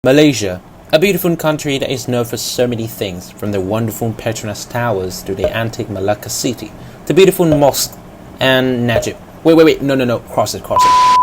Malaysia, a beautiful country that is known for so many things, from the wonderful Petronas Towers to the antique Malacca city, to beautiful mosque and Najib. Wait, no, cross it.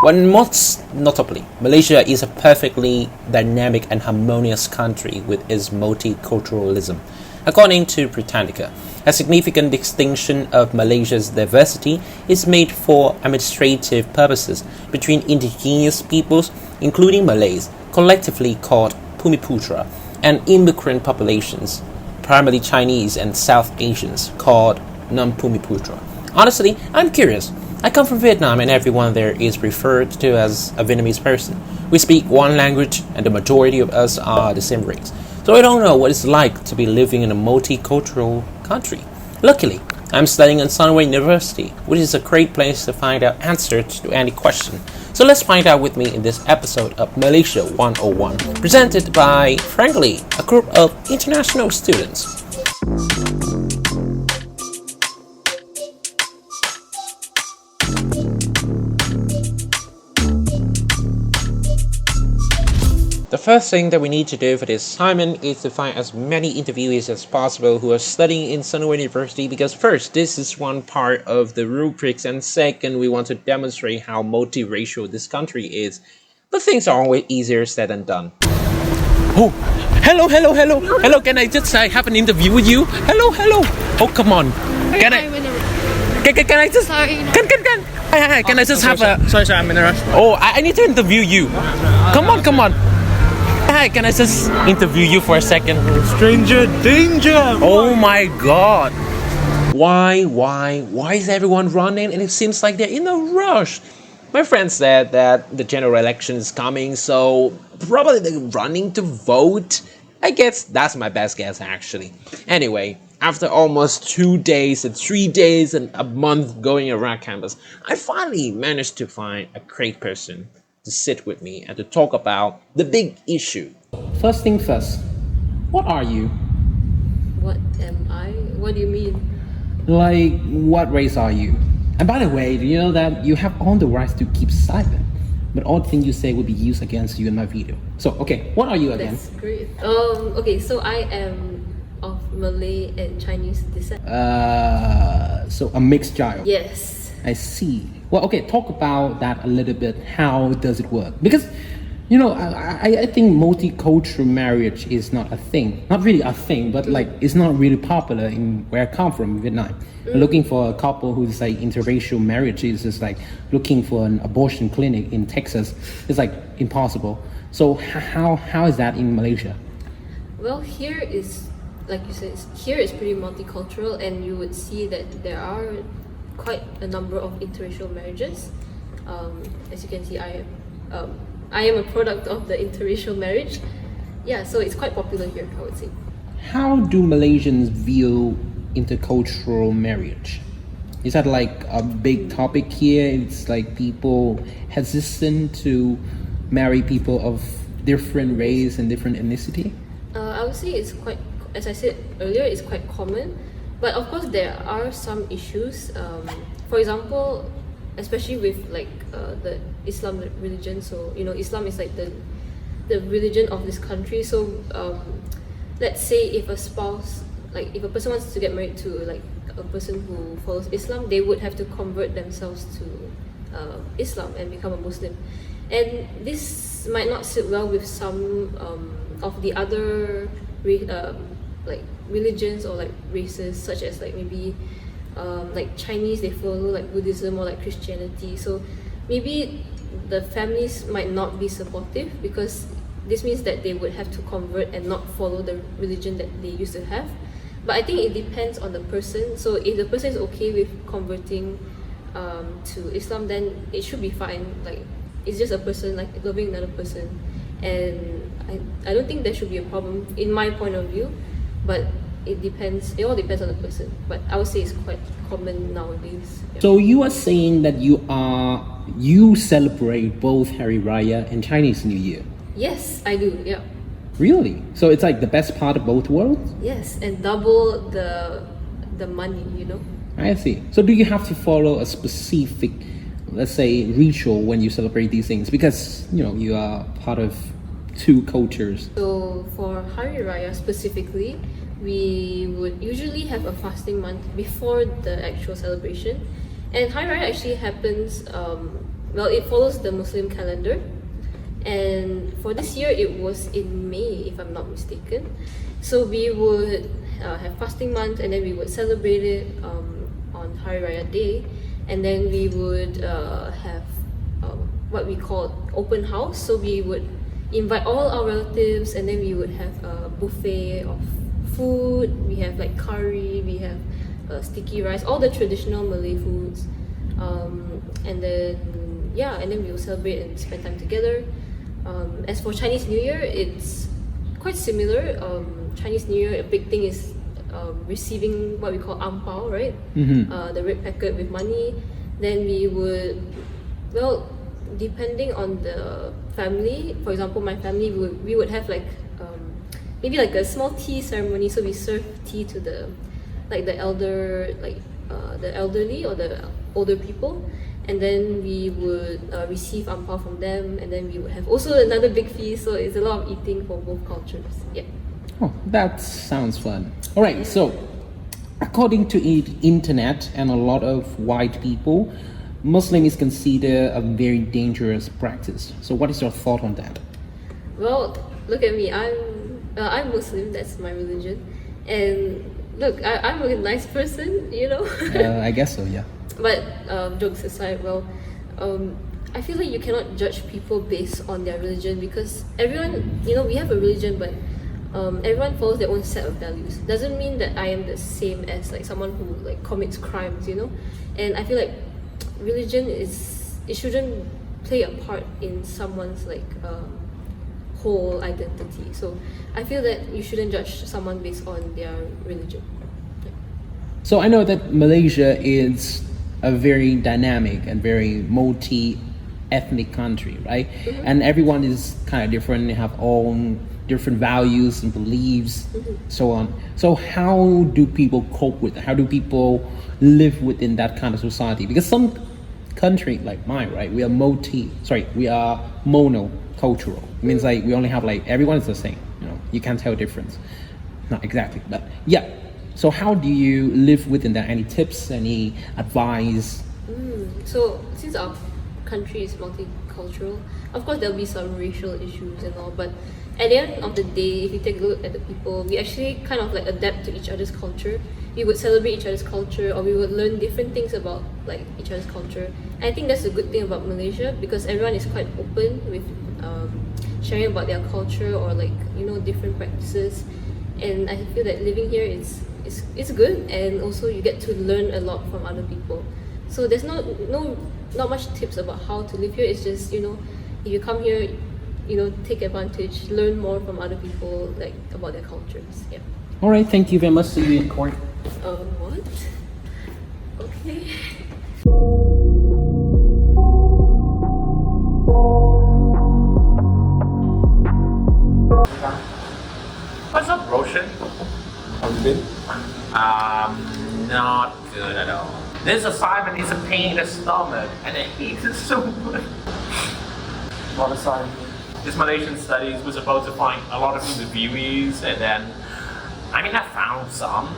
One most notably, Malaysia is a perfectly dynamic and harmonious country with its multiculturalism. According to Britannica, a significant distinction of Malaysia's diversity is made for administrative purposes between indigenous peoples, including Malays, collectively called Pumiputra, and immigrant populations, primarily Chinese and South Asians, called non-Pumiputra. Honestly, I'm curious. I come from Vietnam and everyone there is referred to as a Vietnamese person. We speak one language and the majority of us are the same race. So I don't know what it's like to be living in a multicultural country. Luckily, I'm studying at Sunway University, which is a great place to find out answers to any question. So let's find out with me in this episode of Malaysia 101, presented by, frankly, a group of international students. The first thing that we need to do for this assignment is to find as many interviewees as possible who are studying in Sunway University, because first, this is one part of the rubrics, and second, we want to demonstrate how multiracial this country is. But things are always easier said than done. Oh, hello, can I just have an interview with you? Hello. Oh, come on. Can I just... Sorry. Hi, can I just have a... Sorry, I'm in a rush. Oh, I need to interview you. Come on. Hi, can I just interview you for a second? Stranger danger! Oh my god. Why is everyone running and it seems like they're in a rush? My friend said that the general election is coming, so probably they're running to vote. I guess that's my best guess actually. Anyway, after almost 2 days and 3 days and a month going around campus, I finally managed to find a great person to sit with me and to talk about the big issue. First thing first, what are you? What am I? What do you mean? Like, what race are you? And by the way, do you know that you have all the rights to keep silent, but all things you say will be used against you in my video. So, okay, what are you again? That's great. Okay, so I am of Malay and Chinese descent. So a mixed child. Yes. I see. Well, okay, talk about that a little bit. How does it work? Because, you know, I think multicultural marriage is not a thing. Not really a thing, but like it's not really popular in where I come from, Vietnam. Looking for a couple who's like interracial marriage is just like looking for an abortion clinic in Texas. It's like impossible. So how is that in Malaysia? Well, here is, like you said, here is pretty multicultural, and you would see that there are quite a number of interracial marriages. As you can see, I am a product of the interracial marriage. Yeah, so it's quite popular here, I would say. How do Malaysians view intercultural marriage? Is that like a big topic here? It's like people hesitant to marry people of different race and different ethnicity? I would say it's quite, as I said earlier, it's quite common. But of course, there are some issues. For example, especially with like the Islam religion. So you know, Islam is like the religion of this country. So let's say if a spouse, like if a person wants to get married to like a person who follows Islam, they would have to convert themselves to Islam and become a Muslim. And this might not sit well with some of the other like religions or like races, such as like maybe like Chinese, they follow like Buddhism or like Christianity. So maybe the families might not be supportive, because this means that they would have to convert and not follow the religion that they used to have. But I think it depends on the person. So if the person is okay with converting to Islam, then it should be fine. Like it's just a person like loving another person, and I don't think there should be a problem in my point of view. But it depends. It all depends on the person. But I would say it's quite common nowadays. Yeah. So you are saying that you celebrate both Hari Raya and Chinese New Year? Yes, I do. Yeah. Really? So it's like the best part of both worlds? Yes, and double the money. You know. I see. So do you have to follow a specific, let's say, ritual when you celebrate these things? Because you know you are part of two cultures? So for Hari Raya specifically, we would usually have a fasting month before the actual celebration. And Hari Raya actually happens, it follows the Muslim calendar. And for this year, it was in May, if I'm not mistaken. So we would have fasting month, and then we would celebrate it on Hari Raya Day. And then we would have what we call open house. So we would invite all our relatives, and then we would have a buffet of food. We have like curry, we have sticky rice, all the traditional Malay foods. And then we will celebrate and spend time together. As for Chinese New Year, it's quite similar. Chinese New Year, a big thing is receiving what we call ang pao, right? The red packet with money. Then we would, depending on the family, for example, my family, we would have like maybe like a small tea ceremony. So we serve tea to the elderly or the older people, and then we would receive ang pao from them, and then we would have also another big feast. So it's a lot of eating for both cultures. Yeah. Oh, that sounds fun. All right, so according to internet and a lot of white people, Muslim is considered a very dangerous practice. So what is your thought on that? Well, look at me. I'm Muslim. That's my religion, and look, I'm a nice person. I guess so, yeah. But jokes aside, I feel like you cannot judge people based on their religion, because everyone, we have a religion, but everyone follows their own set of values. Doesn't mean that I am the same as like someone who like commits crimes, And I feel like religion it shouldn't play a part in someone's like whole identity. So I feel that you shouldn't judge someone based on their religion. Yeah. So I know that Malaysia is a very dynamic and very multi-ethnic country, right? And everyone is kind of different. They have own different values and beliefs, so on. So how do people cope with it? How do people live within that kind of society? Because some country like mine, right, we are monocultural. It means like we only have like everyone is the same. You can't tell difference. Not exactly, but yeah. So how do you live within that? Any tips? Any advice? So since our country is multicultural, of course there'll be some racial issues and all, but at the end of the day, if you take a look at the people, we actually kind of like adapt to each other's culture. We would celebrate each other's culture, or we would learn different things about like each other's culture. And I think that's a good thing about Malaysia, because everyone is quite open with sharing about their culture or like different practices. And I feel that living here it's good, and also you get to learn a lot from other people. So there's not much tips about how to live here. It's just if you come here, take advantage, learn more from other people, like about their cultures. Yeah. All right, thank you very much. See you in court. What? Okay. What's up, Roshan? How you been? Not good at all. This assignment is a pain in the stomach, and I hate it so much. What assignment? This Malaysian studies was supposed to find a lot of interviewees, and then, I found some.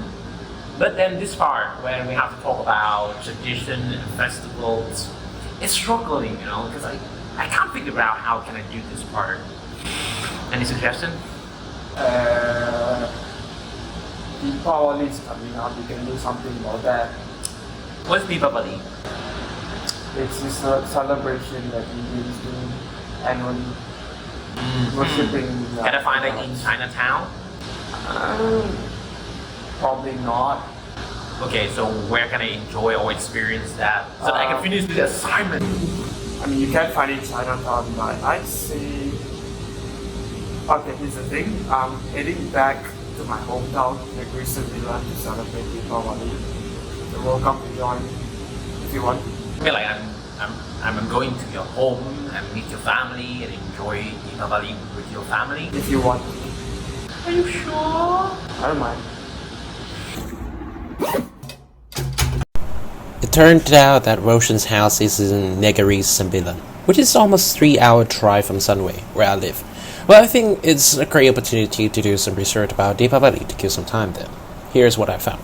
But then this part, when we have to talk about tradition and festivals, it's struggling, because I can't figure out how can I do this part. Any suggestion? Deepavali is coming up. You can do something about that. What's Deepavali? It's this celebration that Indians do annually, worshipping. Can I find it in Chinatown? Probably not. Okay, so where can I enjoy or experience that so that I can finish the assignment? You can find it in Chinatown, but I'd say. Okay, here's the thing. I'm heading back to my hometown, like recently, to celebrate Deepavali. You're welcome to join if you want. I'm going to your home and meet your family and enjoy Deepavali with your family. If you want. Are you sure? I don't mind. It turned out that Roshan's house is in Negeri Sembilan, which is almost 3-hour drive from Sunway, where I live. Well, I think it's a great opportunity to do some research about Deepavali to kill some time then. Here's what I found.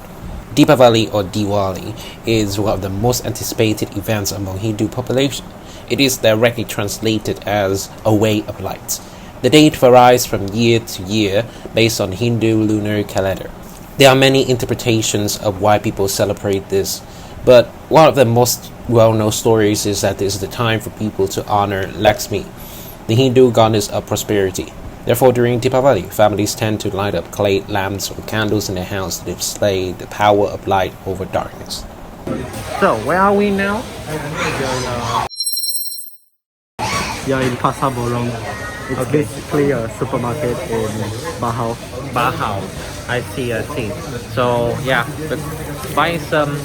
Deepavali or Diwali is one of the most anticipated events among Hindu population. It is directly translated as a way of light. The date varies from year to year based on Hindu lunar calendar. There are many interpretations of why people celebrate this, but one of the most well-known stories is that this is the time for people to honor Lakshmi, the Hindu goddess of prosperity. Therefore, during Deepavali, families tend to light up clay lamps or candles in their house to display the power of light over darkness. So, where are we now? You're in Pasar Borong. It's basically a supermarket in Bahau. Bahau. I see. So yeah, buying some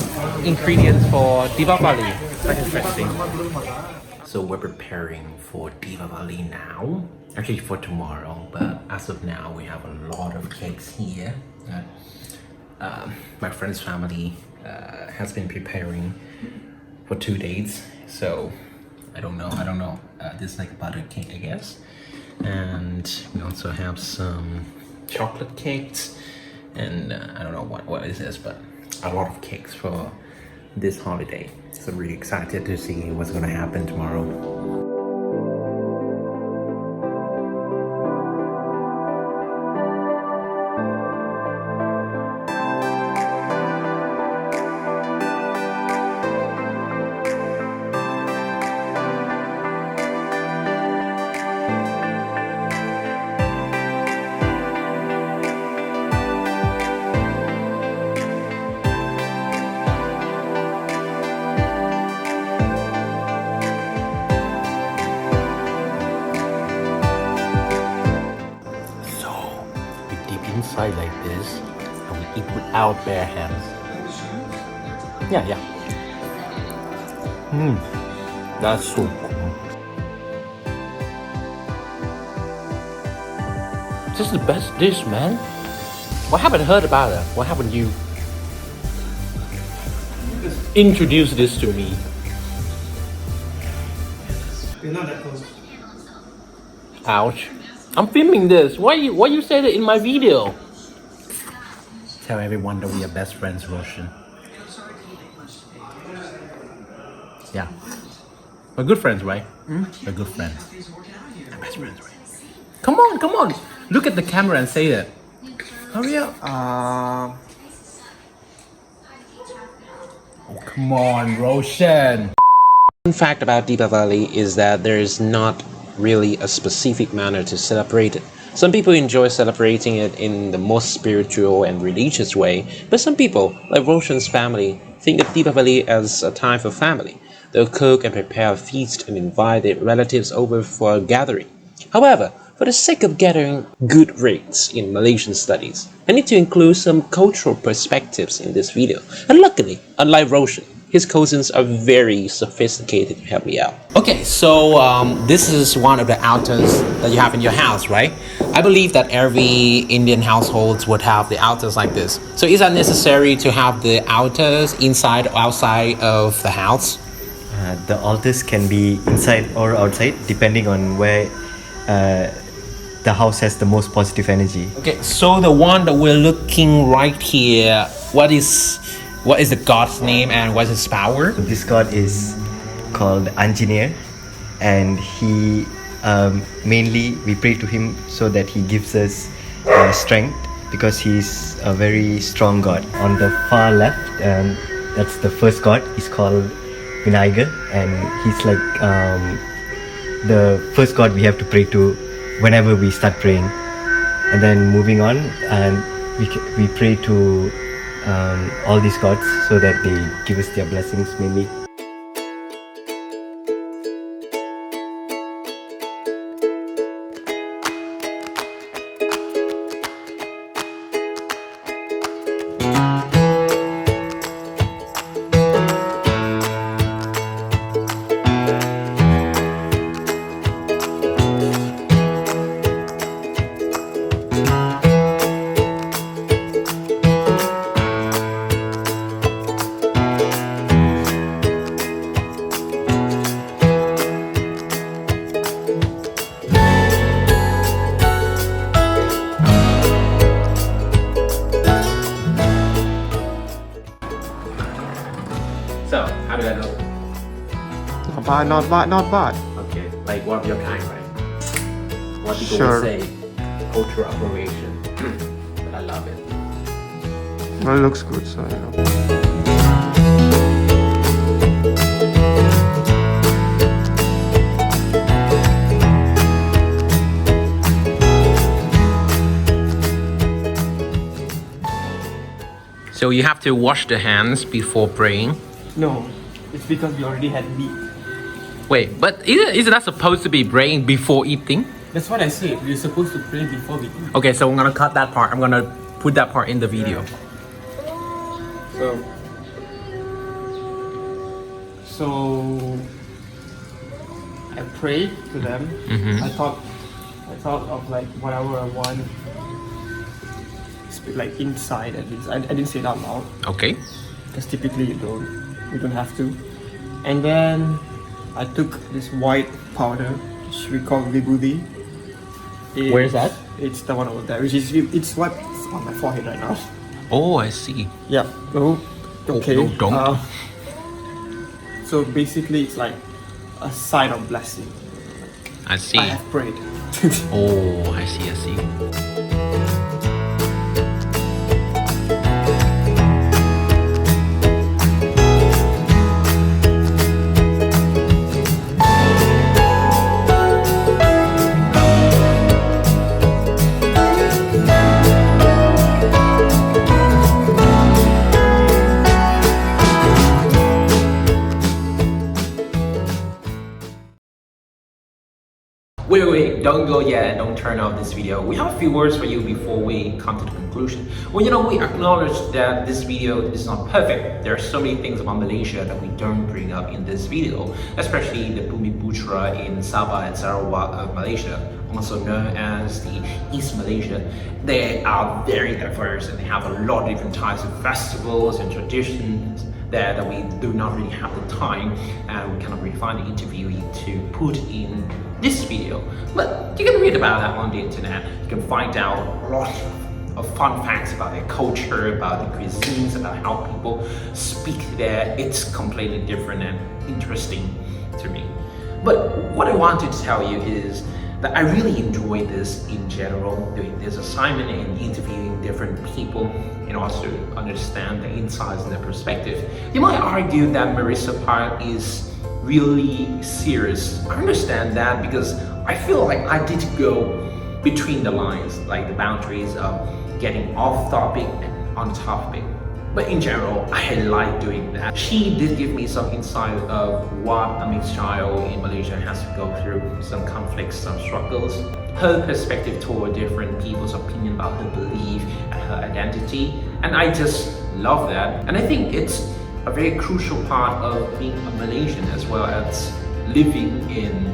ingredients for Deepavali. Quite interesting. So we're preparing for Deepavali now. Actually for tomorrow, but as of now we have a lot of cakes here that my friend's family has been preparing for 2 days. So I don't know. This is like a butter cake, I guess. And we also have some chocolate cakes, and I don't know what is this, but a lot of cakes for this holiday. So I'm really excited to see what's gonna happen tomorrow. Inside like this, and we eat without bare hands. Yeah. That's so cool. This is the best dish, man. What haven't heard about it? What haven't you introduce this to me? You're not that close. Ouch. I'm filming this. Why you say that in my video? Tell everyone that we are best friends, Roshan. Yeah. We're good friends, right? We're good friends. We're best friends, right? Come on. Look at the camera and say that. Hurry up. Oh, come on, Roshan. One fact about Deepavali is that there is not really a specific manner to celebrate it. Some people enjoy celebrating it in the most spiritual and religious way, but some people, like Roshan's family, think of Deepavali as a time for family. They'll cook and prepare a feast and invite their relatives over for a gathering. However, for the sake of getting good grades in Malaysian studies, I need to include some cultural perspectives in this video. And luckily, unlike Roshan, his cousins are very sophisticated to help me out. Okay, so this is one of the altars that you have in your house, right? I believe that every Indian households would have the altars like this. So is that necessary to have the altars inside or outside of the house? The altars can be inside or outside depending on where the house has the most positive energy. Okay, so the one that we're looking right here, what is the god's name and what is his power? This god is called Engineer, and he mainly we pray to him so that he gives us strength, because he's a very strong god. On the far left, that's the first god. He's called Vinayagar, and he's like the first god we have to pray to whenever we start praying. And then moving on, and we pray to all these gods so that they give us their blessings mainly. bad, not bad, not bad. Okay, like one of your kind, right? What people Sure. would say, cultural appropriation. But I love it. Well, it looks good, so you know. So you have to wash the hands before praying. No, it's because we already had meat. Wait, but isn't that supposed to be praying before eating? That's what I said. We're supposed to pray before we eat. Okay, so I'm gonna cut that part. I'm gonna put that part in the video. So I prayed to them. I thought of like whatever I want, like inside at least. I didn't say it out loud Okay. because typically you don't have to. And then I took this white powder, which we call vibhuti. Where is that? It's the one over there, which is it's what's on my forehead right now. Oh, I see. Yeah. Oh, okay. no, don't. So basically, it's like a sign of blessing. I see. I have prayed. Oh, I see. Wait, don't go yet and don't turn off this video. We have a few words for you before we come to the conclusion. Well, you know, we acknowledge that this video is not perfect. There are so many things about Malaysia that we don't bring up in this video, especially the Bumi Putra in Sabah and Sarawak of Malaysia, also known as the East Malaysia. They are very diverse and they have a lot of different types of festivals and traditions that we do not really have the time and we cannot really find the interviewee to put in this video. But you can read about that on the internet. You can find out a lot of fun facts about their culture, about the cuisines, about how people speak there. It's completely different and interesting to me. But what I wanted to tell you is that I really enjoy this in general, doing this assignment and interviewing different people in order to understand the insights and the perspective. You might argue that Merissa part is really serious. I understand that because I feel like I did go between the lines, like the boundaries of getting off topic and on topic. But in general, I like doing that. She did give me some insight of what a mixed child in Malaysia has to go through, some conflicts, some struggles, her perspective toward different people's opinion about her belief and her identity. And I just love that. And I think it's a very crucial part of being a Malaysian as well as living in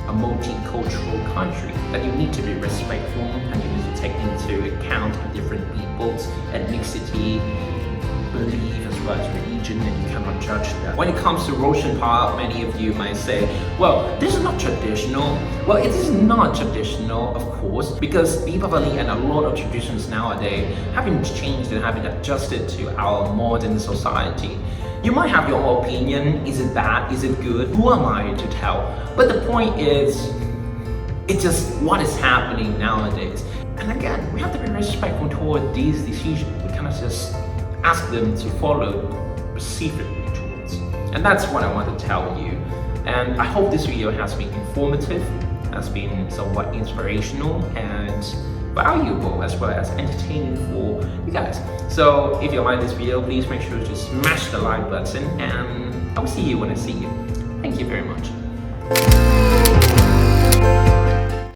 a multicultural country, that you need to be respectful and you need to take into account different people's ethnicity, belief as well as religion, and you cannot judge that. When it comes to Roshan part, many of you might say, well, this is not traditional. Well, it is not traditional, of course, because Deepavali and a lot of traditions nowadays have been changed and have been adjusted to our modern society. You might have your own opinion. Is it bad? Is it good? Who am I to tell? But the point is, it's just what is happening nowadays. And again, we have to be respectful toward these decisions. We cannot just ask them to follow specific rituals. And that's what I want to tell you. And I hope this video has been informative, has been somewhat inspirational and valuable as well as entertaining for you guys. So if you like this video, please make sure to smash the like button and I will see you when I see you. Thank you very much.